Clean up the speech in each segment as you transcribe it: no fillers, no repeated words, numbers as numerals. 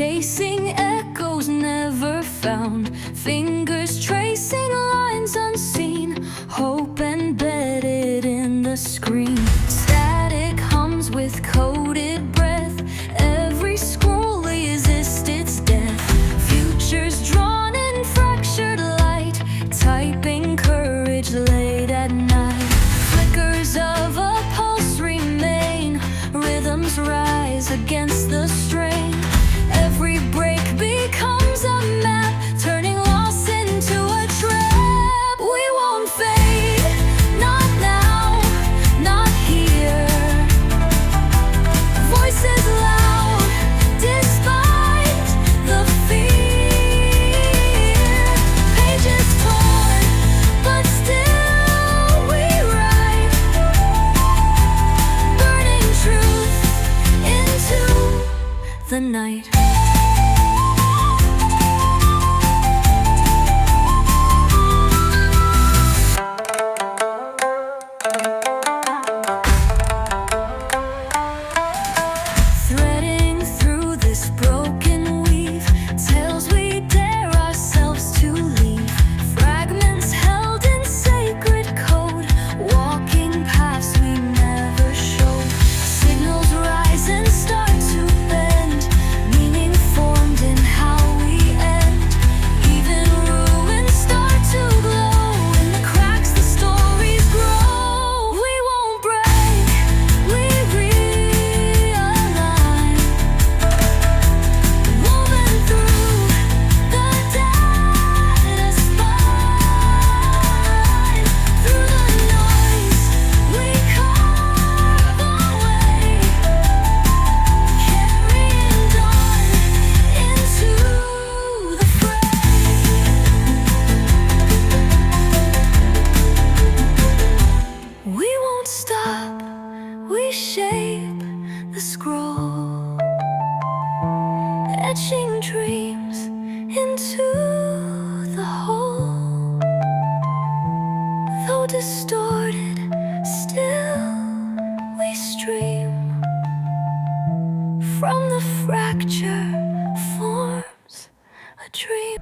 chasing echoes never found, fingers tracing lines unseen, hope embedded in the screen. Static hums with coated breath, every scroll resists its death. Futures drawn in fractured light, typing courage late at night. Flickers of a pulse remain, rhythms rise against the strain. Every break becomes a map, turning loss into a trap. We won't fade, not now, not here. Voices loud, despite the fear. Pages torn, but still we write, burning truth into the night. Threading through this broken weave, tales we dare ourselves to leave, fragments held in sacred code, walking paths we never showed. Signals rise and start to bend, meaning formed in how we end. Even ruins start to glow, in the cracks the stories grow. We won't break, we realign, woven through the data spine. Through the noise we carve away, carrying dawn into the fray. We won't stop, we shape the scroll, etching dreams into the whole. Though distorted, still we stream. From the fracture forms a dream.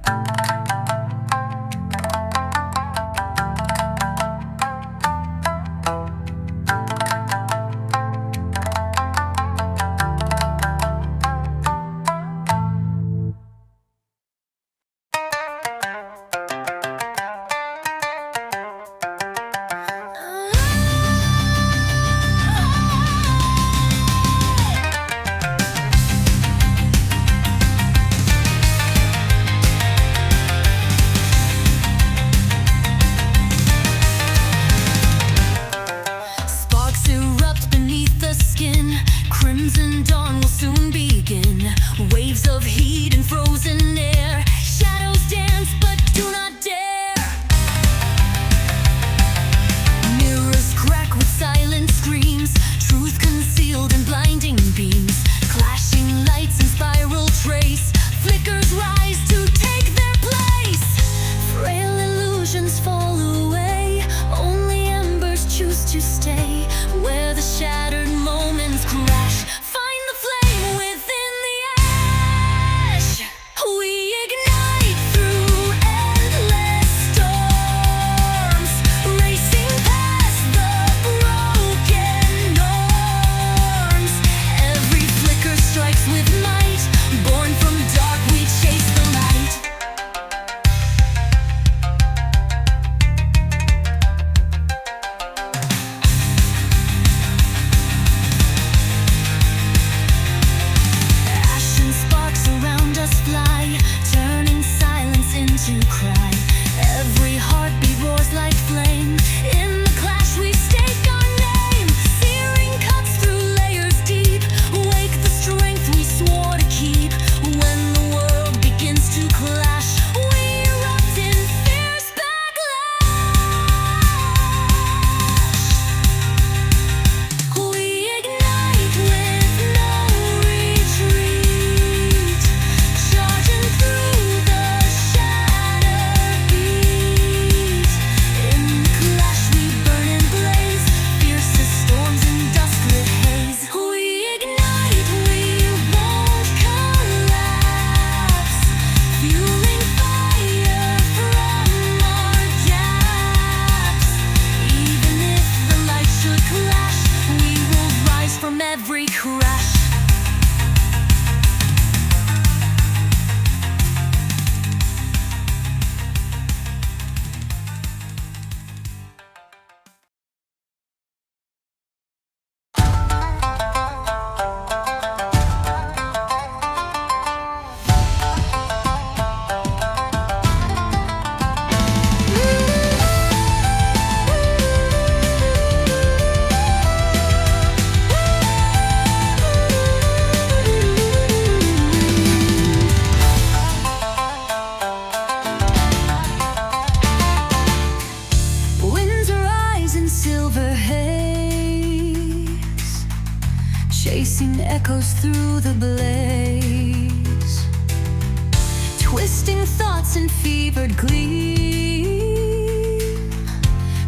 hearts in fevered glee,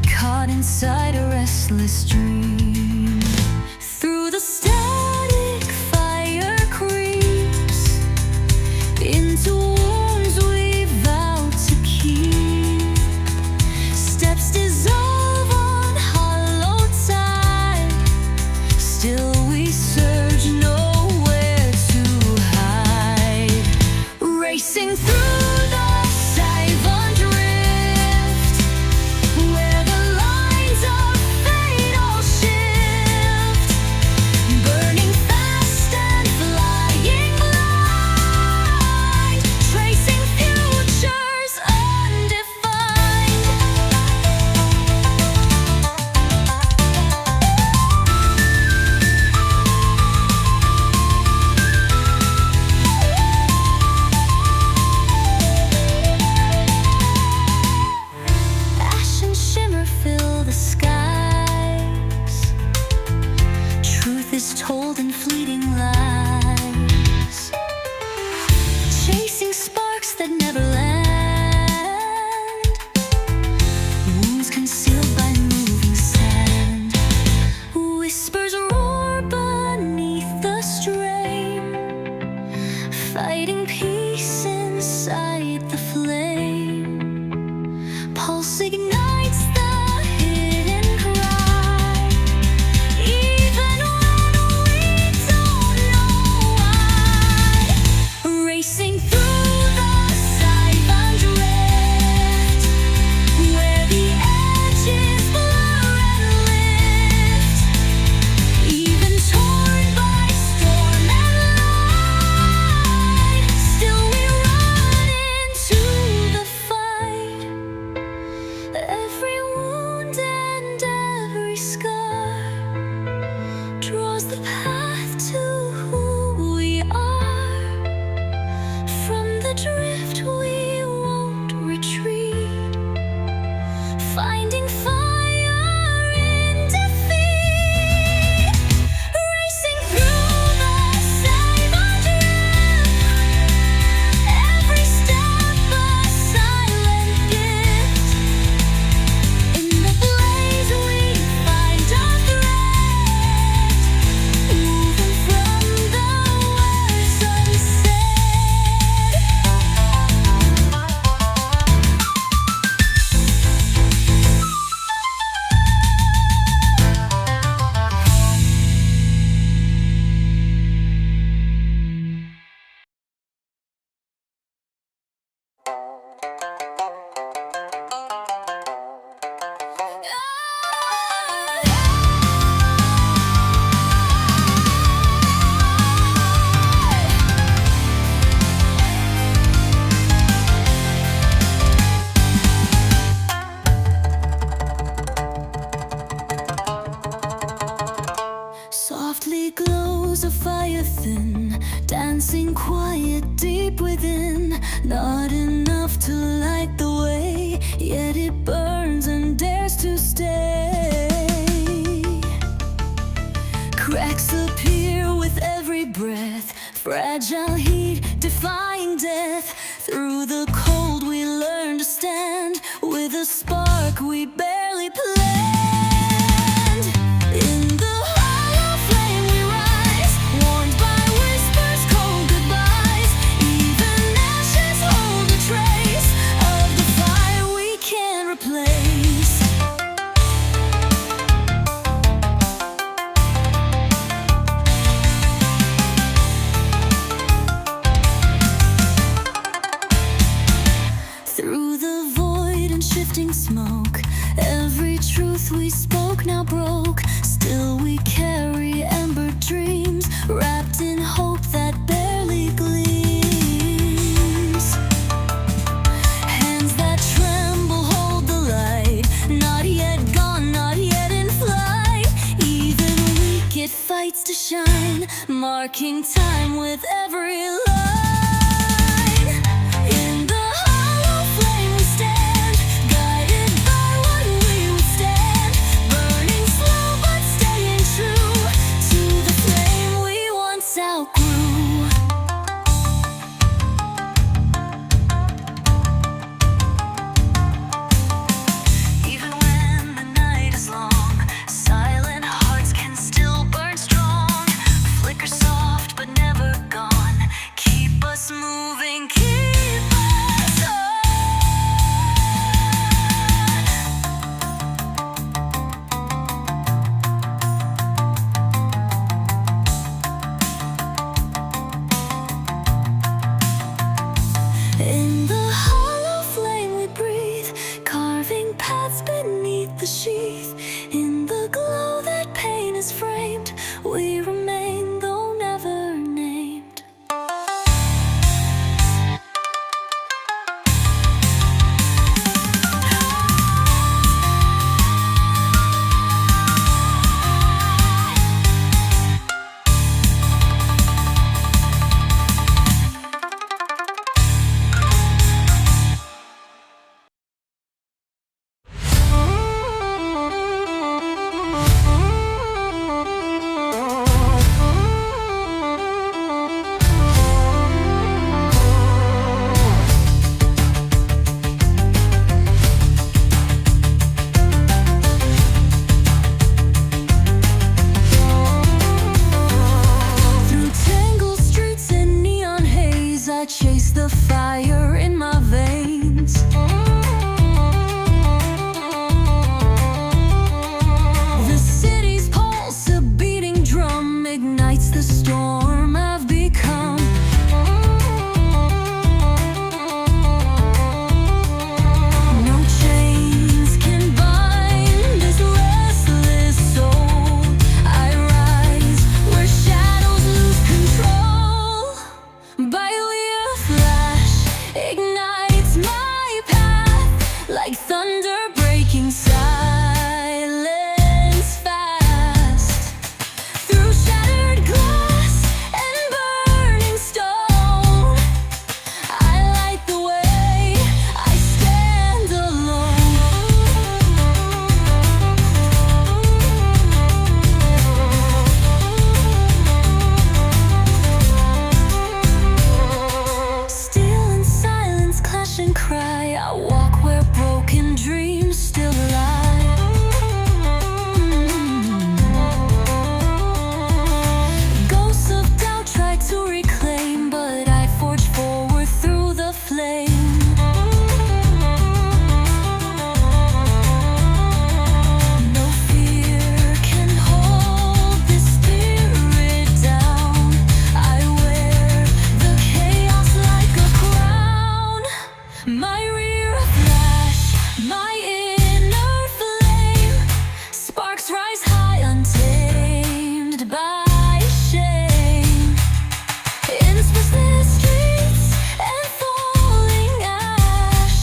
caught inside a restless dream. Through the static fire creeps into wounds we vow to keep. Steps dissolve on hollow tide, still we surge, nowhere to hide. Racing through the Savandrift, where the lines of fate all shift, burning fast and flying blind, tracing futures undefined. Ash and shimmer fill the skies. Truth is told in fleeting lies, chasing sparks that never land, wounds concealed by moving sand. Whispers roar beneath the strain, fighting peace inside the flame. Pulse ignites the hidden cry, even when we don't know why. Racing through the Savandrift, where the edges blur and lift, even torn by storm and light, still we run into the fight. Every wound and every scar draws the path to who we are. From the drift we won't retreat, finding fire in defeat. Racing through the Savandrift, every step a silent gift. In the blaze we find our thread, moving from the west sunset. Softly glows a fire thin, dancing quiet deep within. Not enough to light the way, yet it burns and dares to stay. Cracks appear with every breath, fragile heat defying death. Through the cold we learn to stand, with a spark we barely planned. In the Hollowflame we rise, warned by whispers, cold goodbyes. Even ashes hold a trace of the fire we can't replace. Through the void and shifting smoke, every truth we spoke now broke. Still we carry ember dreams, wrapped in hope that barely gleams. Hands that tremble hold the light, not yet gone, not yet in flight. Even weak it fights to shine, marking time with every line. In the Hollowflame we stand, guided by what we withstand, burning slow but staying true to the flame we once outgrew. moving, keep us on. In the hollow flame we breathe, carving paths beneath the sheath. In the glow that pain is framed, we remain though never named. Through tangled streets and neon haze, I chase the fire in my veins. The city's pulse, a beating drum, ignites the storm I've become. No chains can bind this restless soul. I rise where shadows lose control. By Mireflash ignites my path like thunder breaking silence fast. Through shattered glass and burning stone, I light the way, I stand alone. Steel and silence clash and cry. I walk where broken dreams still lie. Ghosts of doubt try to reclaim, but I forge forward through the flame. No fear can hold this spirit down. I wear the chaos like a crown. My rear flash, my inner flame. Sparks rise high, untamed by shame. In spaceless streets and falling ash,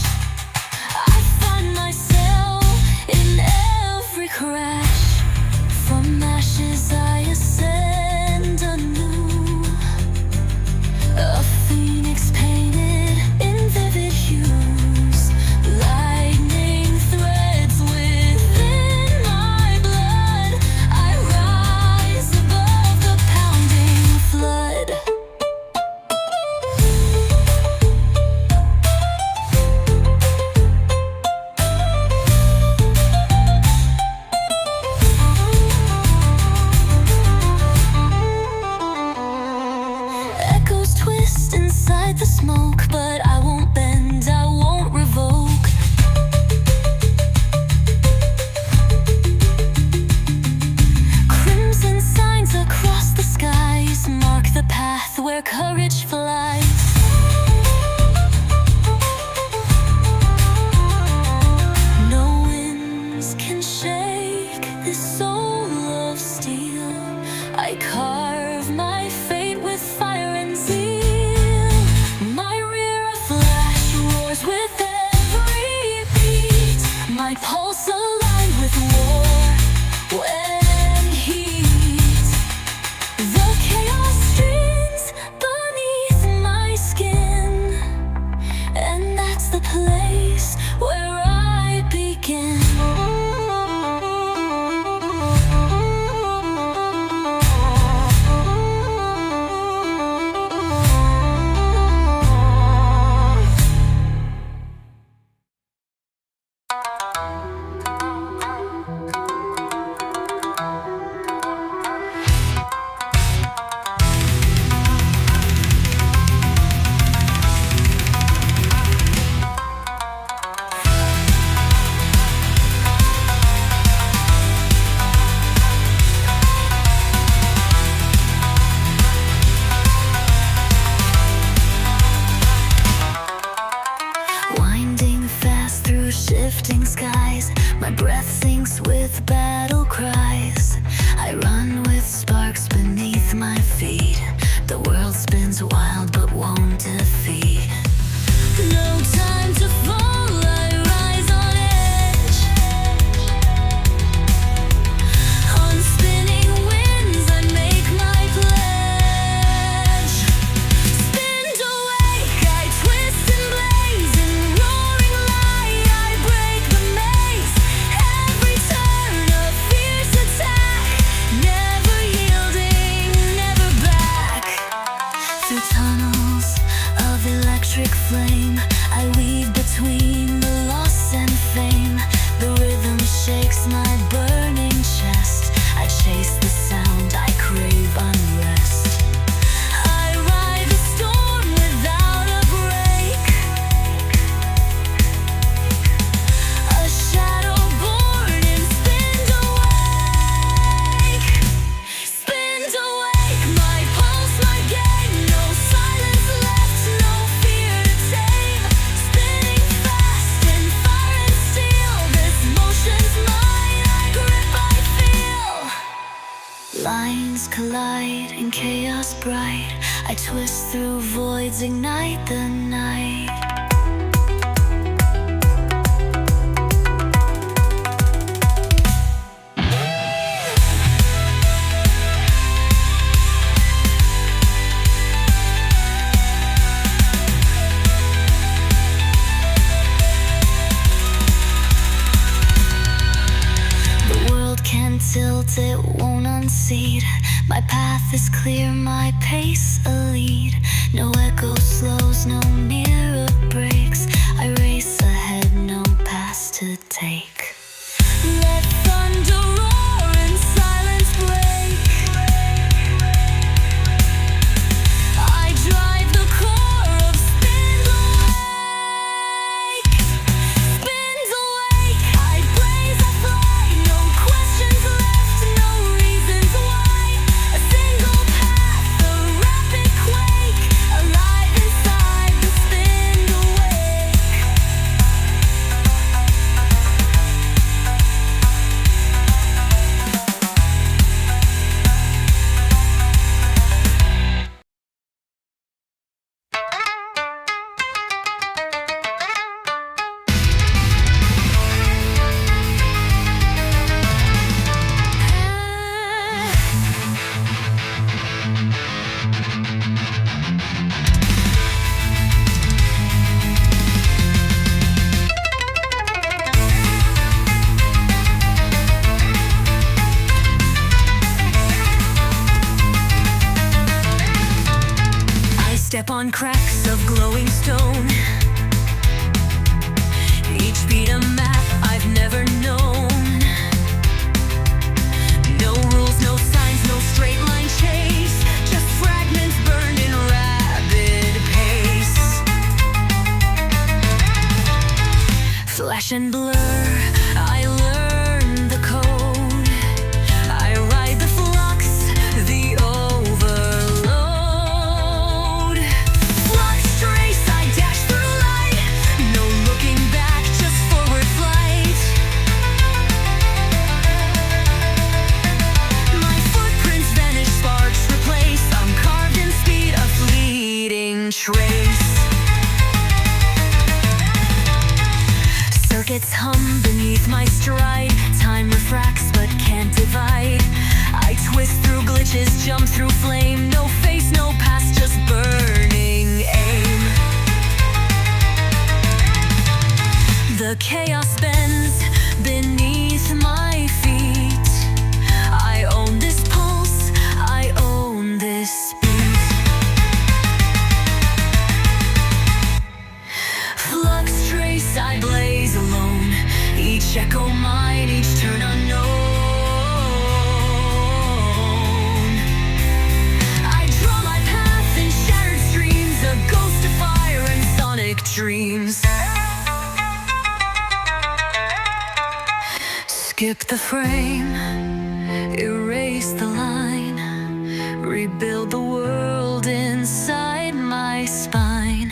I find myself in every crash. From ashes I ascend anew, a phoenix painted in vivid hues. Lightning threads within my blood. I rise above the pounding flood. Echoes twist inside the smoke, but I won't bend, I won't revoke. Crimson signs across the skies mark the path where courage flies. No winds can shake this soul of steel. I carve my fate with fire and zeal. My rear lifting skies. My breath sinks with battle cries. I run with sparks beneath my feet. The world spins wild but won't defeat. No time to fall, I rise on edge. On spinning winds I make my pledge. Spindlewake, I twist and blaze. In roaring light I break the maze. Every turn a fierce attack. Never yielding, never back. Through tunnels of electric flame I weave between the loss and fame. The rhythm shakes my burning chest. I chase the sound, I crave unrest. I ride the storm without a break. A shadow born in Spindlewake. Spindlewake, my pulse, my game. No silence left, no fear to tame. Spinning fast in fire and steel. This motion's mine, I grip, I feel. Lines collide in chaos bright. I twist through voids, ignite the night. The world can tilt, it won't unseat. My path is clear, my pace a lead. No echo slows, no mirror breaks. I race ahead, no pass to take. Let thunder roar and silence break. I drive the core of Spindlewake. Spindlewake, I blaze a flame. No questions left, no reasons why. A single path, a rapid quake. Alive inside the Spindlewake. I step on cracks of glowing stone. Each beat a map I've never known. No rules, no signs, no straight line chase. Just fragments burned in rapid pace. Flash and blur, I learn the code. I ride the flux, the overload. Fluxtrace, I dash through light. No looking back, just forward flight. My footprints vanish, sparks replace. I'm carved in speed, a fleeting trace. Circuits hum beneath my stride. Time refracts but can't divide. I twist through glitches, jump through flame. No face, no past, just burning aim. The chaos bends beneath my feet. I own this pulse, I own this beat. Fluxtrace, I blaze alone. Each echo mine, each turn unknown. I draw my path in shattered streams, a ghost of fire and sonic dreams. Skip the frame, erase the line. Rebuild the world inside my spine.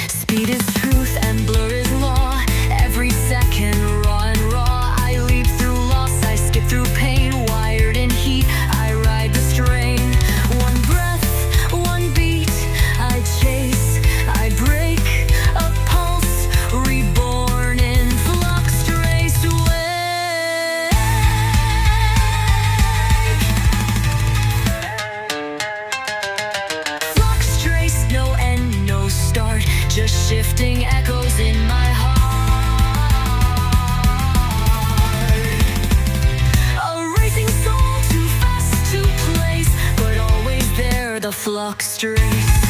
Speed is truth and blur is law. Every shifting echoes in my heart. A racing soul too fast to place, but always there, the Fluxtrace.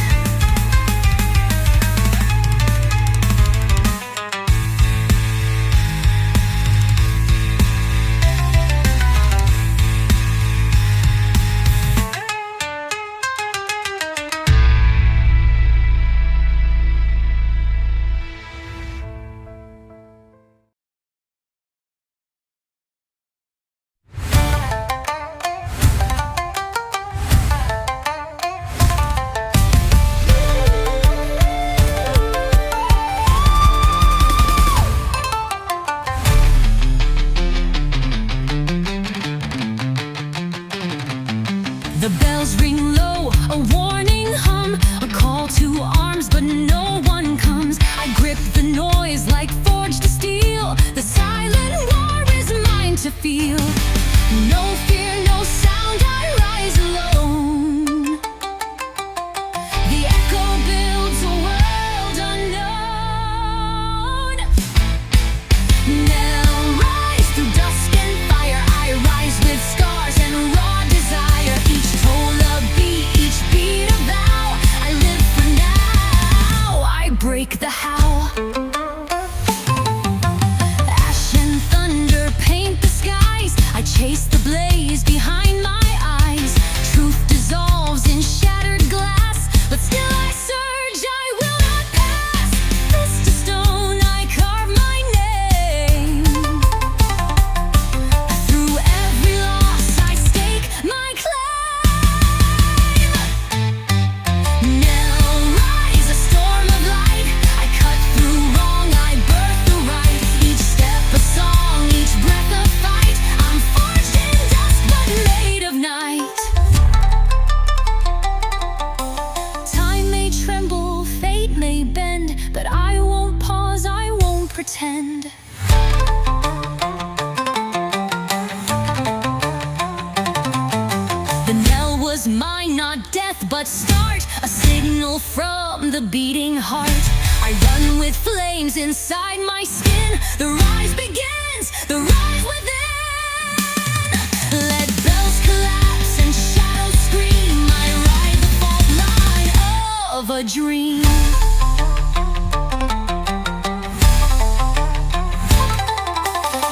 The bells ring low, a warning hum, a call to arms, but no one comes. I grip the noise like forged steel. The silent war is mine to feel. No fear, no sound, I rise alone. The echo builds a world unknown. Knellrise through dusk and fire, I rise with scars and raw desire. Each toll a beat, each beat a vow. I live for now, I break the howl. Ash and thunder paint the skies. I chase the blaze behind my eyes. Truth dissolves in shattered glass, but still I surge, I will not pass. Fist to stone, I carve my name. Through every loss, I stake my claim. Knellrise, a storm of light. I cut through wrong, I birth the right. Each step a song, each breath a fight. I'm forged in dust, but made of night. Time may tremble, fate may bend, but I won't pause, I won't pretend. The knell was mine, not death, but start. A signal from the beating heart. I run with flames inside my skin. The rise begins, the rise within. Let bells collapse and shadows scream. I ride the fault line of a dream.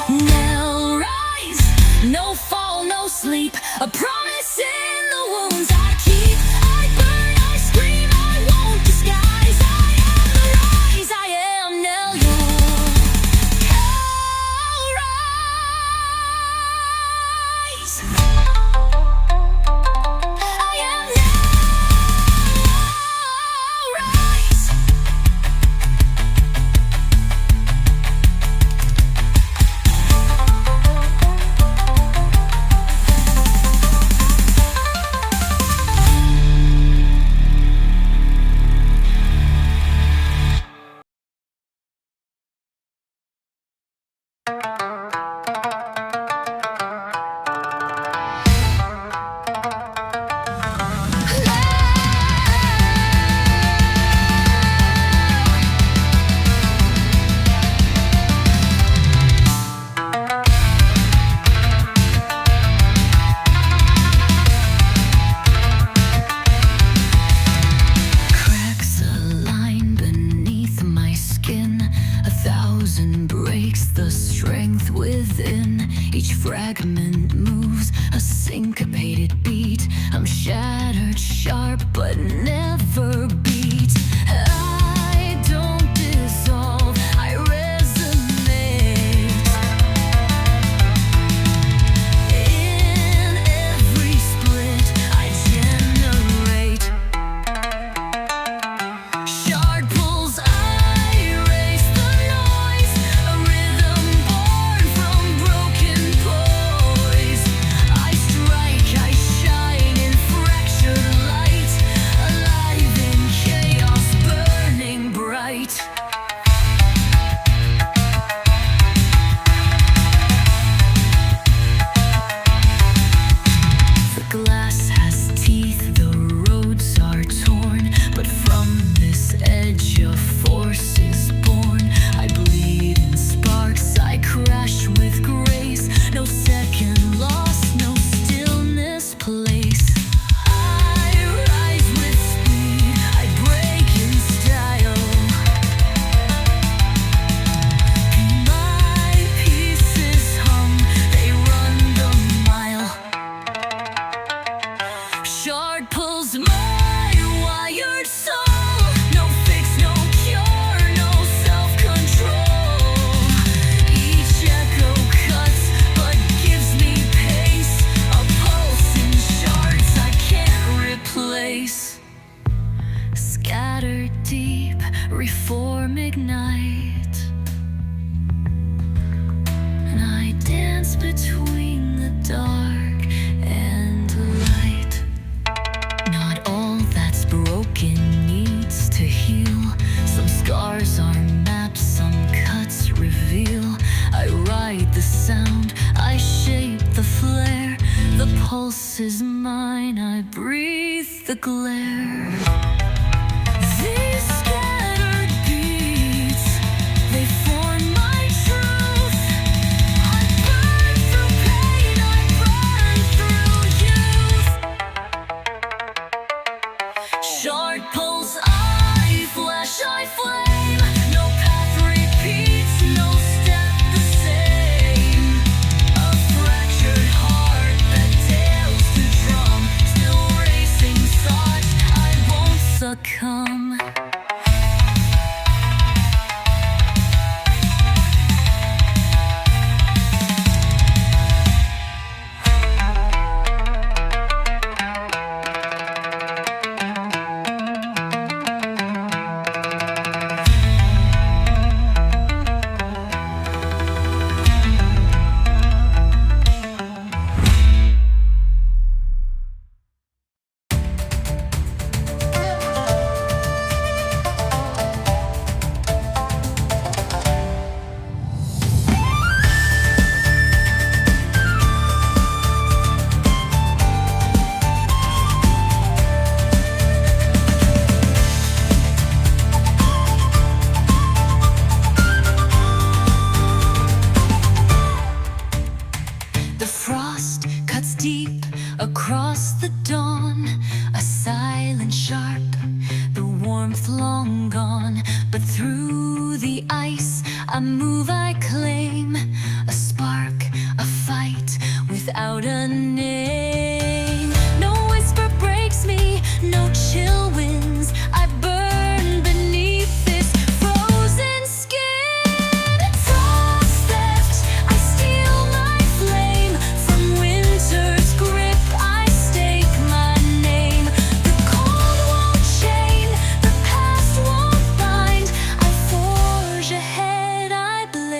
Knellrise, no fall, no sleep. A promise in the wounds I keep. I burn, I scream, I won't disguise. I am the rise, I am Knell, your Knellrise. I am Knellrise. Cracks align beneath my skin. 1,000 breaks the strength within. Each fragment moves a syncopated beat. I'm shattered, sharp, but never beat. I don't dissolve, I resonate. In every split, I generate. Shardpulse, I erase the noise. A rhythm born from broken poise. heart deep, reform ignite. And I dance between the dark and the light. Not all that's broken needs to heal. Some scars are maps, some cuts reveal. I write the sound, I shape the flare. The pulse is mine, I breathe the glare. These scattered beats, they form my truth. I burn through pain, I burn through youth. Shardpulse, I flash, I flame. No path repeats, no step the same. A fractured heart that dares to drum. Still racing thoughts, I won't succumb. The frost cuts deep across the dawn, a silent sharp, the warmth long gone. But through the ice, I move, I claim a spark, a fight without a name. No whisper breaks me, no chill winds. I burn beneath this frozen skin. Frostheft, I steal my flame from winter's grip. I stake my name. The cold won't chain, the past won't bind. I forge ahead, I blaze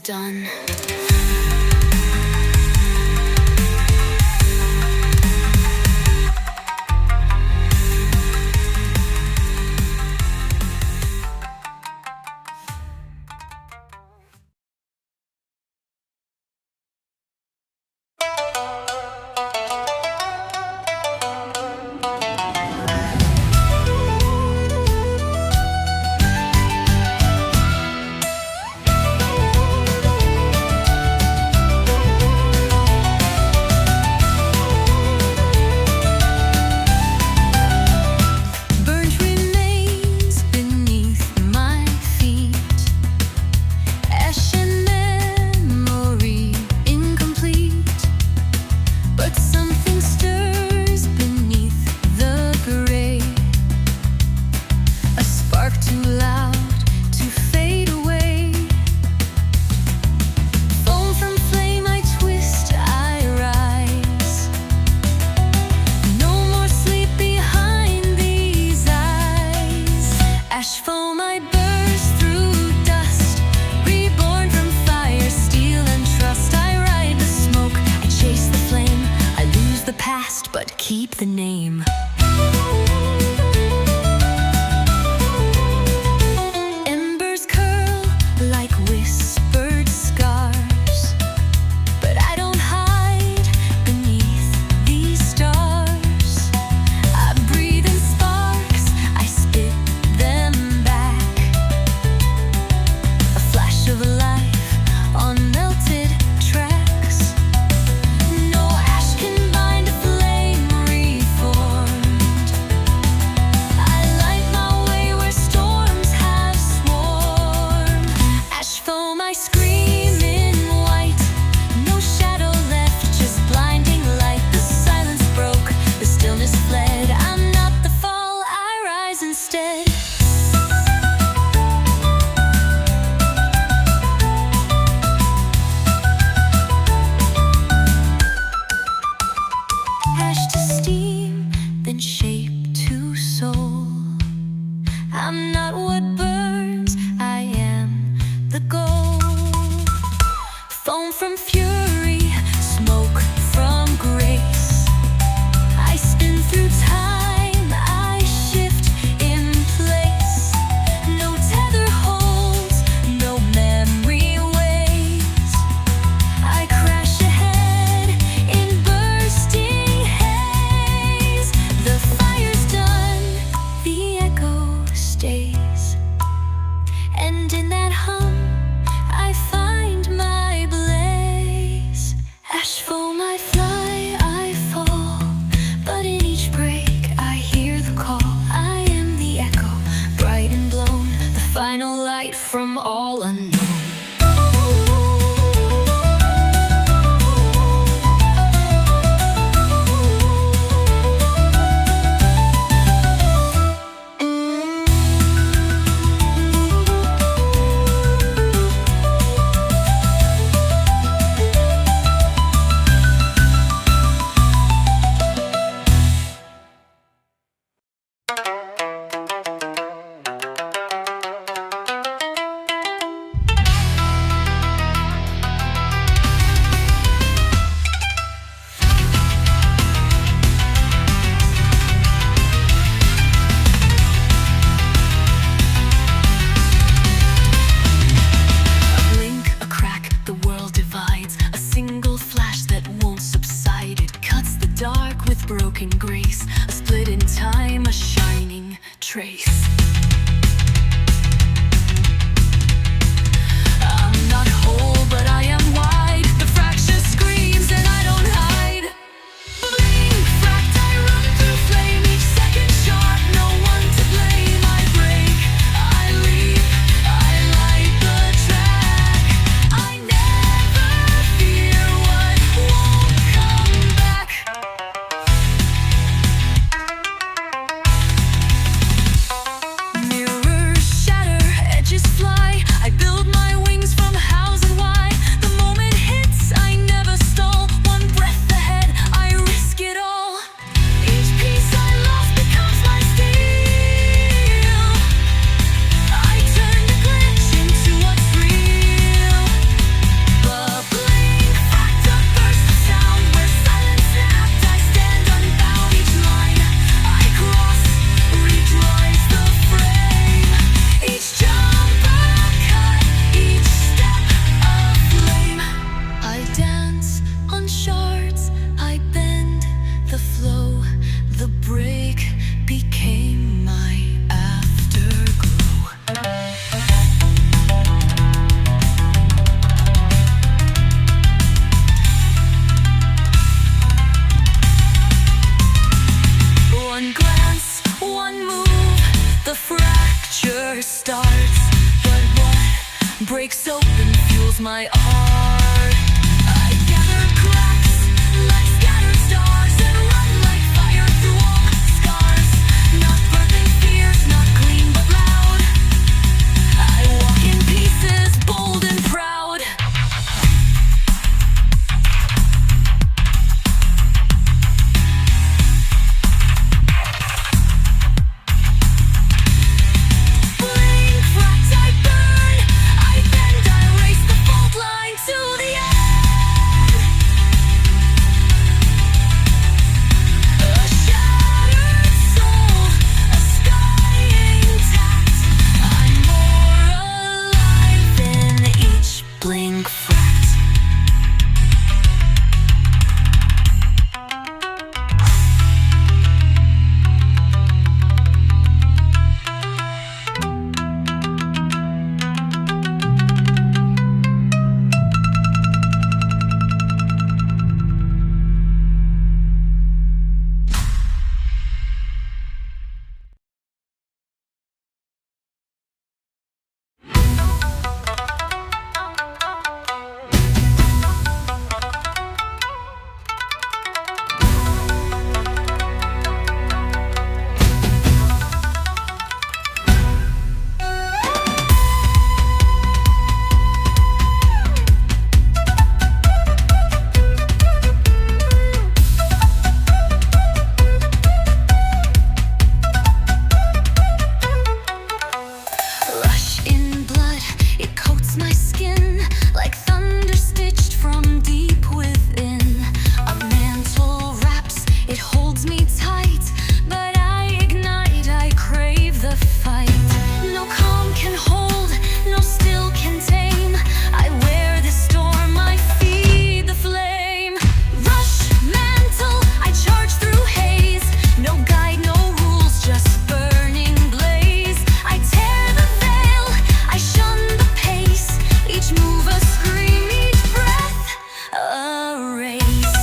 done. Ashfoam, I burst through dust, reborn from fire, steel and trust. I ride the smoke, I chase the flame, I lose the past but keep the name. Embers curl like whispered scars, but I don't hide beneath these stars. I breathe in sparks, I spit them back. A flash of life on melted tracks. No ash can bind a flame reformed. I light my way where storms have sworn. Ashfoam, I scream in white, no shadow left, just blinding light. The silence broke, the stillness fled. I'm not the fall, I rise instead. Ash to steam, then shape to soul. I'm not what burns, I am the goal. Foam from fury, smoke from grace. I spin through time, I shift in place. No tether holds, no memory waits. I crash ahead in bursting haze. The fire's done, the echo stays. And in that hum, I find my blaze. Ashfoam, I fly, I fall, but in each break I hear the call. I am the echo, bright and blown, the final light from all unknown. A blink, a crack, the world divides. A single flash that won't subside. It cuts the dark with broken grace. A split in time, a shining trace. I'm not whole, but I am wide. The fracture screams and I don't hide. Blinkfract, I run through flame. Each second shot, no one to blame. I break, I leap, I light the track. I never fear what won't come back. Mirrors shatter, edges fly. I build my wings from hows and why. The melts my heart. I gather cracks like scattered stars and run like fire through all scars. Not birthing fears, not clean but loud. I walk in pieces, bold and proud. Blinkfract, I burn, I bend, I race the fault line to the end. A shattered soul, a sky intact. I'm more alive than each Blinkfract. Rush in blood, it coats my skin like thunder stitched from deep within. A mantle wraps, it holds me tight, but I ignite, I crave the fight. No calm can hold, no still can tame. I wear the storm, I feed the flame. Rushmantle, I charge through haze. No guide, no rules, just burning blaze. I tear the veil, I shun the pace. Each move a scream, each breath a race.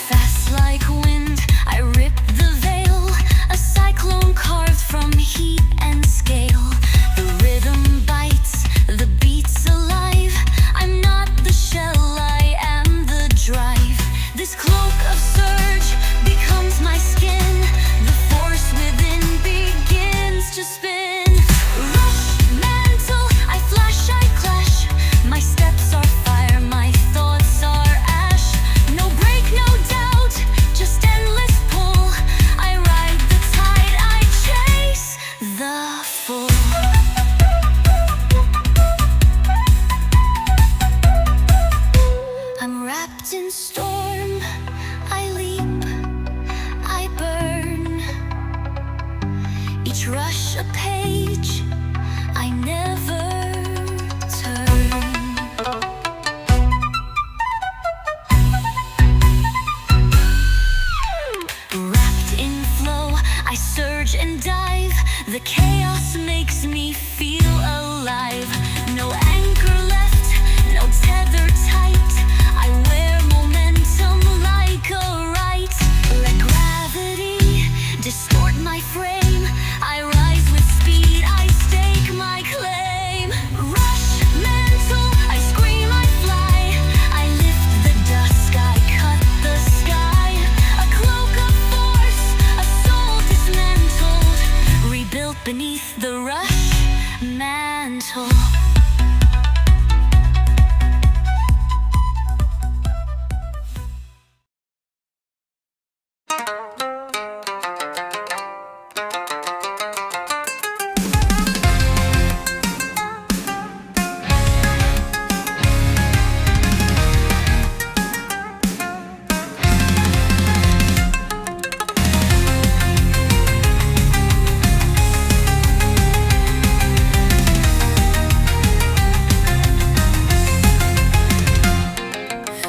Fast like wind, I rip the veil. A cyclone carved from heat and scale. The rhythm bites, the beat's alive. I'm not the shell, I am the drive. This cloak of surge becomes my skin. The force within begins to spin. Rushmantle, I flash, I clash. My steps are fire, my thoughts are ash. No break, no doubt, just endless pull. I ride the tide, I chase the full. I'm wrapped in storm, I leap, I burn. Each rush a page, I never turn. Wrapped in flow, I surge and dive. The chaos makes me feel alive. No anchor left, no tether tight. I wear momentum like a right. Let gravity distort my frame. I rise with speed, I stake my claim. Rushmantle, I scream, I fly. I lift the dusk, I cut the sky. A cloak of force, a soul dismantled, rebuilt beneath the rush mantle.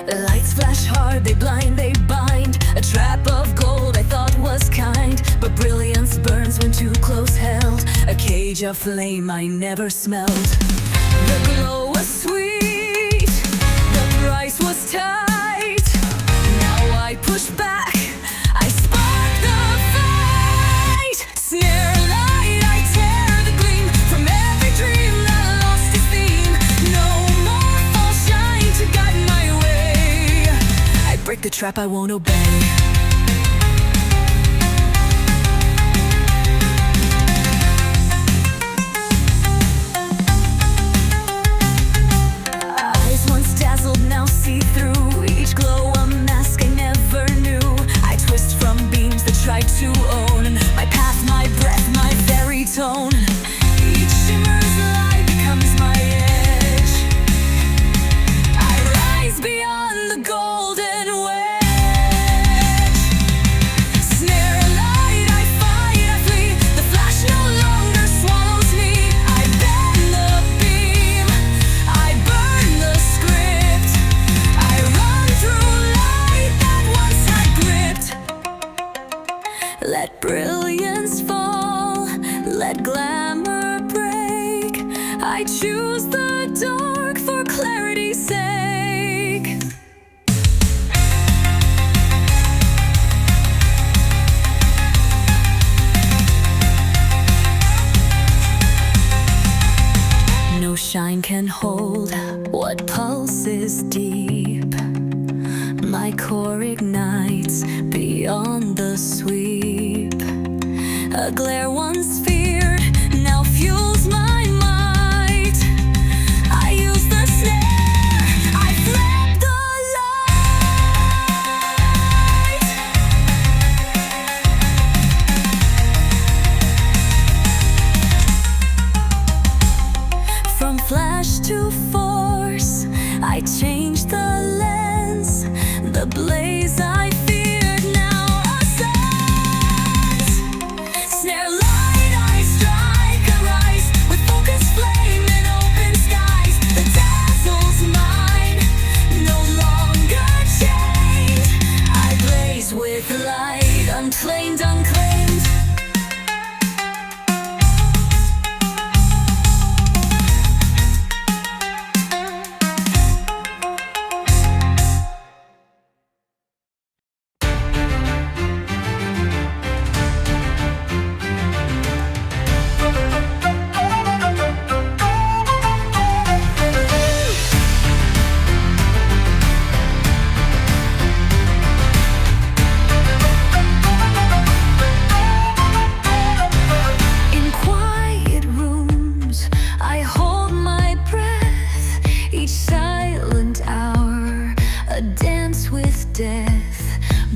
The lights flash hard, they blind, they bind. A trap of gold I thought was kind, but brilliance burns when too close held. A cage of flame I never smelled. The glow was sweet, the price was tight. Now I push back, I spark the fight. Snarelight. trap I won't obey. Eyes once dazzled, now see through. Each glow a mask I never knew. I twist from beams that try to own my path, my breath, my very tone. Each shimmer's light becomes my edge. I rise beyond the golden wedge. Snarelight, I fight, I flee. The flash no longer swallows me. I bend the beam, I burn the script. I run through light that once had gripped. Let brilliance fall, let glamour break. I choose the dark for clarity's sake. No shine can hold what pulses deep. My core ignites beyond the sweep. A glare once feared now fuels my might. I use the snare, I flip the light. From flash to force, I change the lens. The blaze I feared now ascends. Snare light, I strike a rise with focused flame in open skies. The dazzle's mine, no longer chained. I blaze with light, unclaimed, unclaimed. In quiet rooms, I hold my breath. Each silent hour, a dance with death.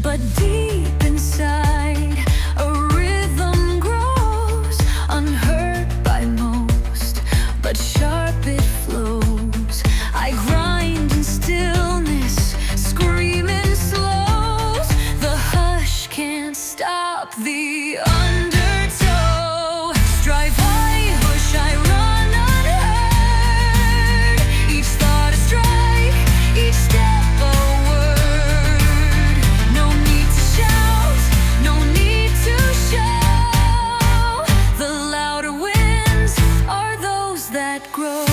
But deep inside, a rhythm grows, unheard by most, but sharp it flows. I grind in stillness, screaming slows. The hush can't stop the undertow. Strivehush, I run unheard. Each thought a strike, each step a word. No need to shout, no need to show. The louder winds are those that grow.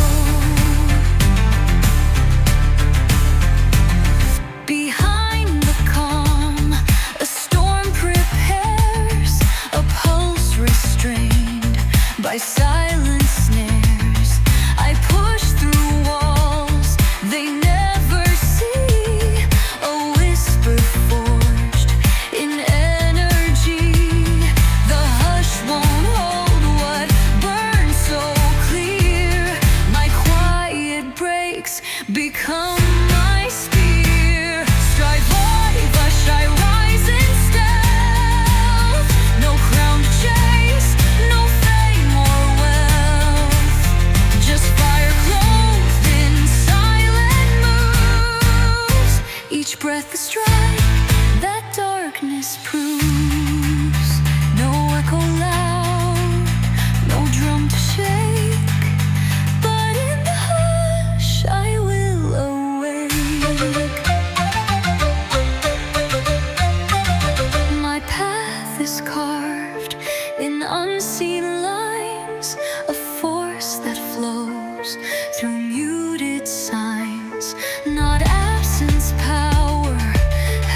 Behind the calm, a storm prepares, a pulse restrained by silent snares. I push through walls they never see, a whisper forged in energy. The hush won't hold what burns so clear. My quiet breaks become my spear. Strivehush, I rise in stealth. No crown to chase, no fame or wealth. Just fire clothed in silent moves. Each breath a strike that darkness proves. No echo loud, no drum to shake. But in the hush I will awake. My path is carved in unseen lines, a force that flows through muted signs. Not absence power,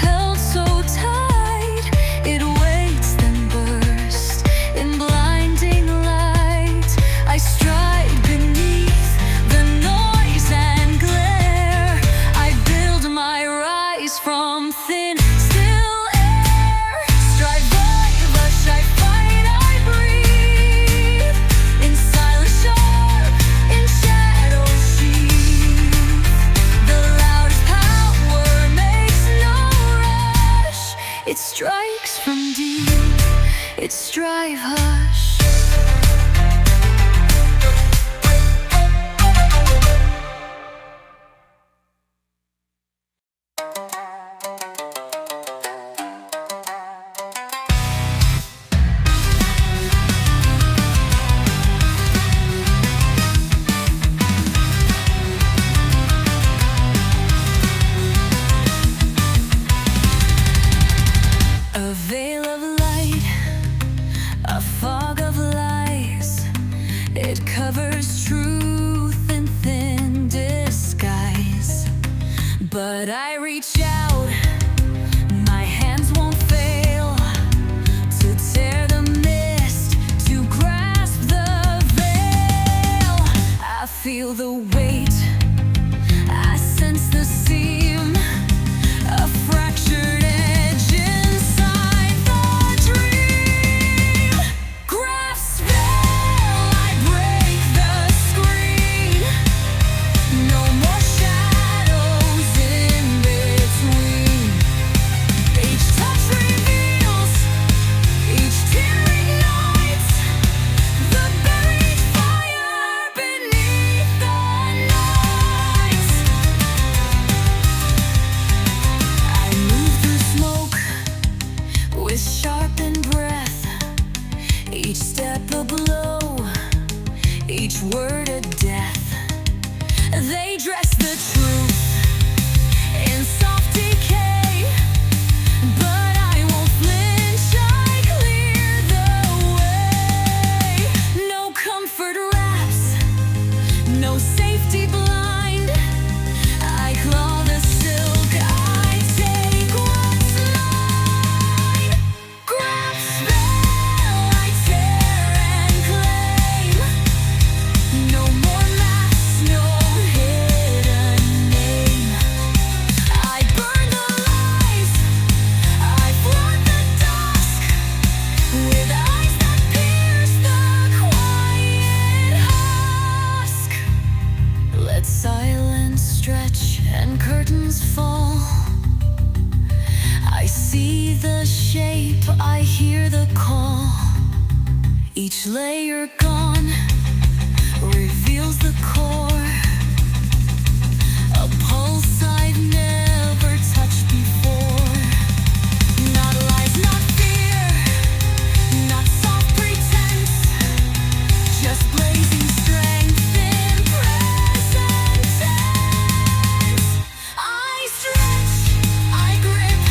held so tight. It waits then bursts in blinding light. I stride beneath the noise and glare. I build my rise from thin sense the seam, a fractured edge inside the dream. Graspveil, I break the screen. No more shadows in between. Each touch reveals, each tear ignites the buried fire beneath the night. I move through smoke with sharpened breath, each step a blow, each word a death. They dress the truth in soft decay, but I won't flinch, I clear the way. No comfort wraps, no safety blind. I claw the silk, I take what's mine. Graspveil, I tear and claim. No more masks, no hidden name. I burn the lies, I flood the dusk with eyes that pierce the quiet husk. Let silence stretch and curtains fall. I see the shape, I hear the call. Each layer gone reveals the core, a pulse I've never touched before. Not lies, not fear, not soft pretense, just blazing strength in present tense. I stretch, I grip,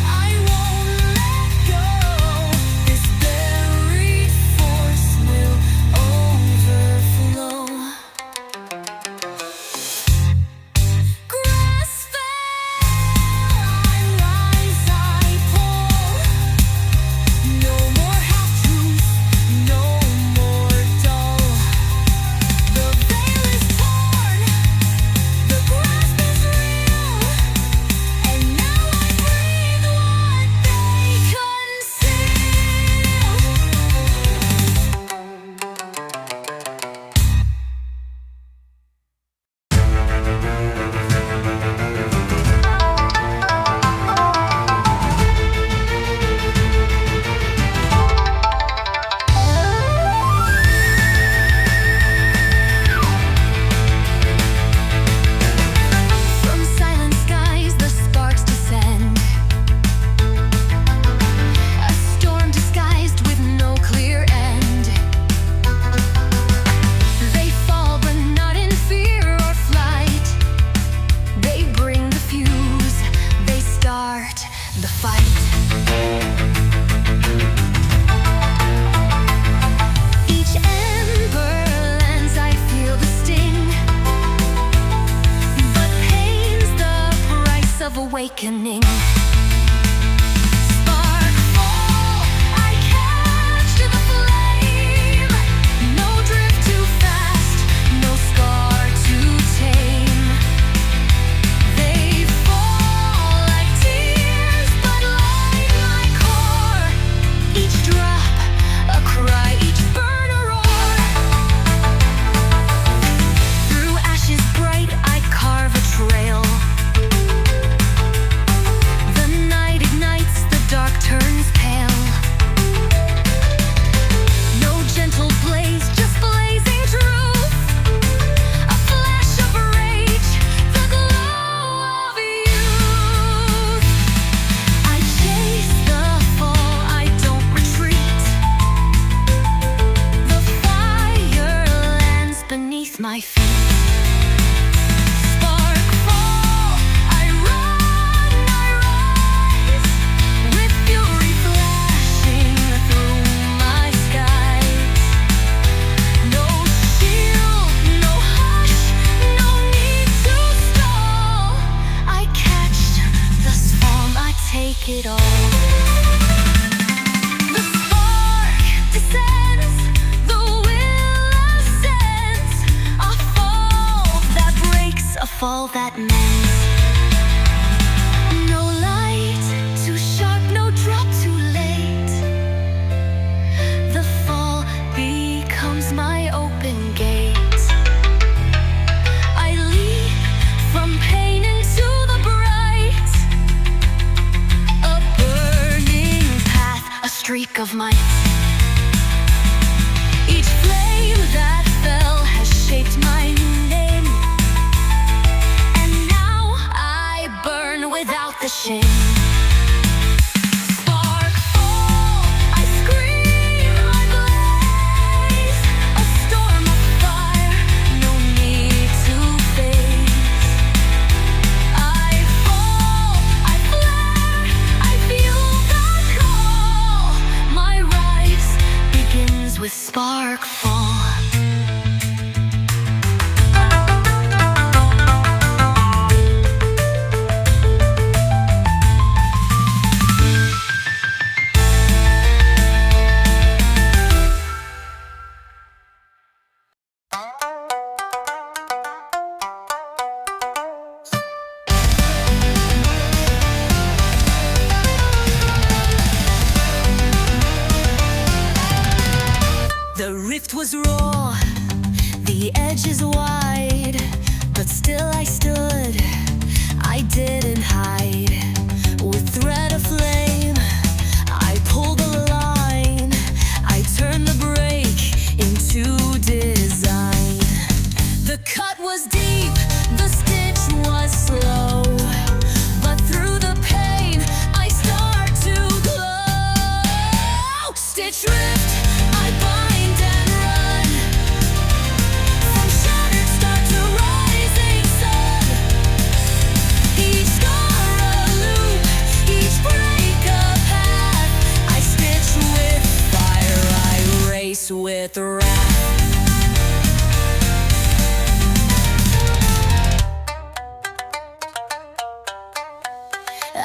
I won't let go. This buried force will overflow. Graspveil, I rise, I pull. No more half-truth, no more dull. The veil is torn, the grasp is real, and now I breathe what they conceal. From silent skies the sparks descend, a storm disguised with no clear end. They fall but not in fear or flight. They bring the fuse, they start the fight. Each ember lands, I feel the sting, but pain's the price of awakening. Sparkfall, I catch the flame. No drift too fast, no scar to tame. They fall like tears, but light my core. Each drop a cry, each burn a roar. Through ashes bright I carve a trail. fall that mends. No light too sharp, no drop too late. The fall becomes my open gate. I leap from pain into the bright. A burning path, a streak of might. Each flame that fell has shaped my name. And now I burn without the shame. Sparkfall, I scream, I blaze. A storm of fire, no need to face. I fall, I flare, I feel the call. My rise begins with Sparkfall. The rift was raw, the edges wide, but still I stood, I didn't hide. With thread of flame, I pulled the line, I turned the break into design. The cut was deep, the stitch was slow, but through the pain, I start to glow. Stitchrift, I bind and run, from shattered start to rising sun. Each scar a loop, each break a path. I stitch with fire, I race with wrath.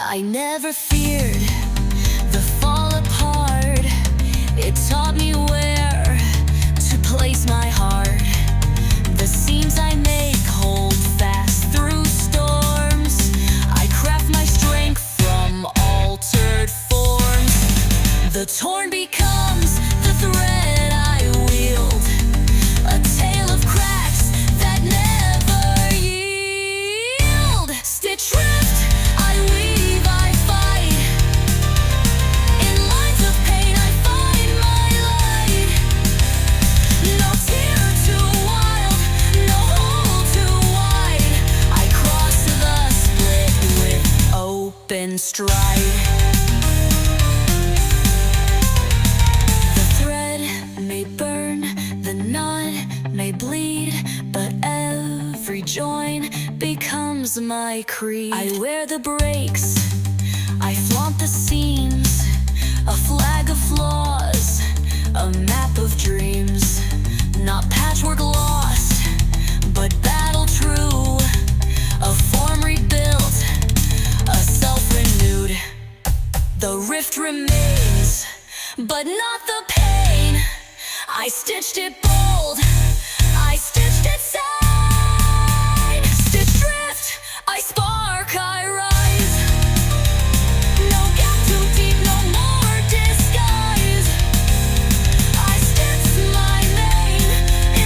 I never feared the fall apart. It taught me where to place my heart. The seams I make hold fast through storms. I craft my strength from altered forms. The torn becomes the thread I wield, a tale of cracks that never yield. Stitchrift, I weave, I fight. In lines of pain I find my light. No tear too wild, no hole too wide. I cross the split with open stride. The thread may burn, the knot may bleed, but every join becomes my creed. I wear the breaks, I flaunt the seams, a flag of flaws, a map of dreams. Not patchwork lost, but battle true, a form rebuilt, a self renewed. The rift remains, but not the pain. I stitched it bold, I stitched it side. Stitch drift, I spark, I rise. No gap too deep, no more disguise. I stitch my main,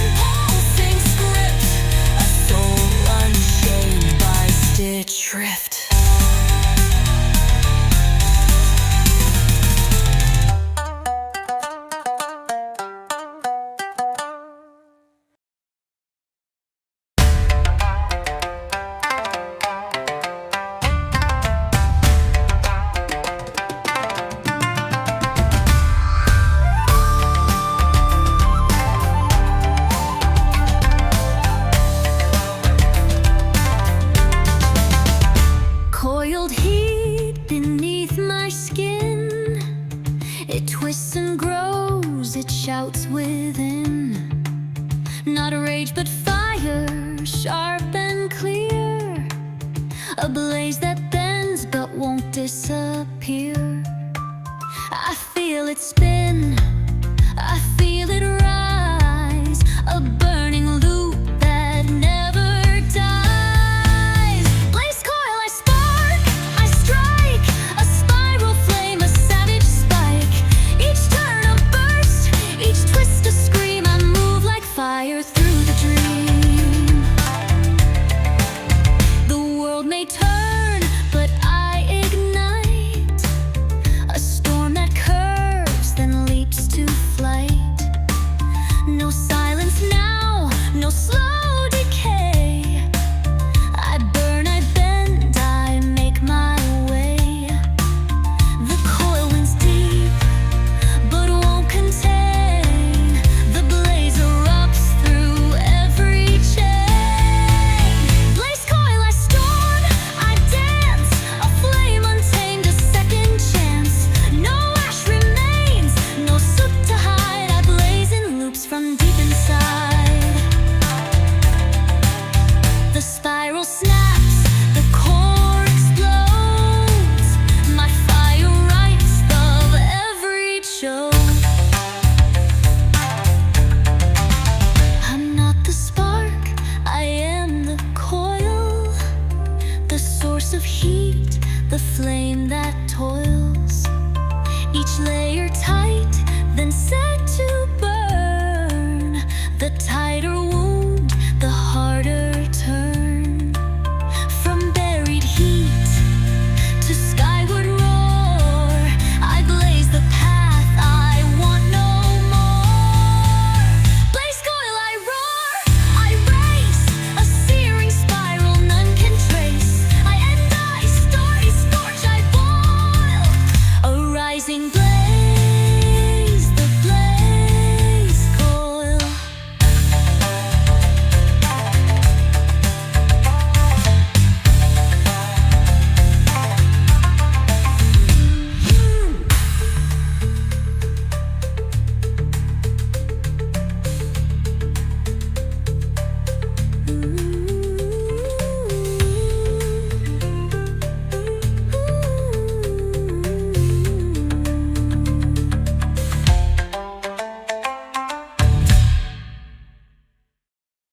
impulsing script, a soul unchained by Stitchrift. Coiled heat beneath my skin, it twists and grows, it shouts within. Not rage but fire, sharp and clear, a blaze that bends but won't disappear. I feel it spin, I feel it rise, a burning loop that never dies. source of heat, the flame that toils. Each layer tight, then set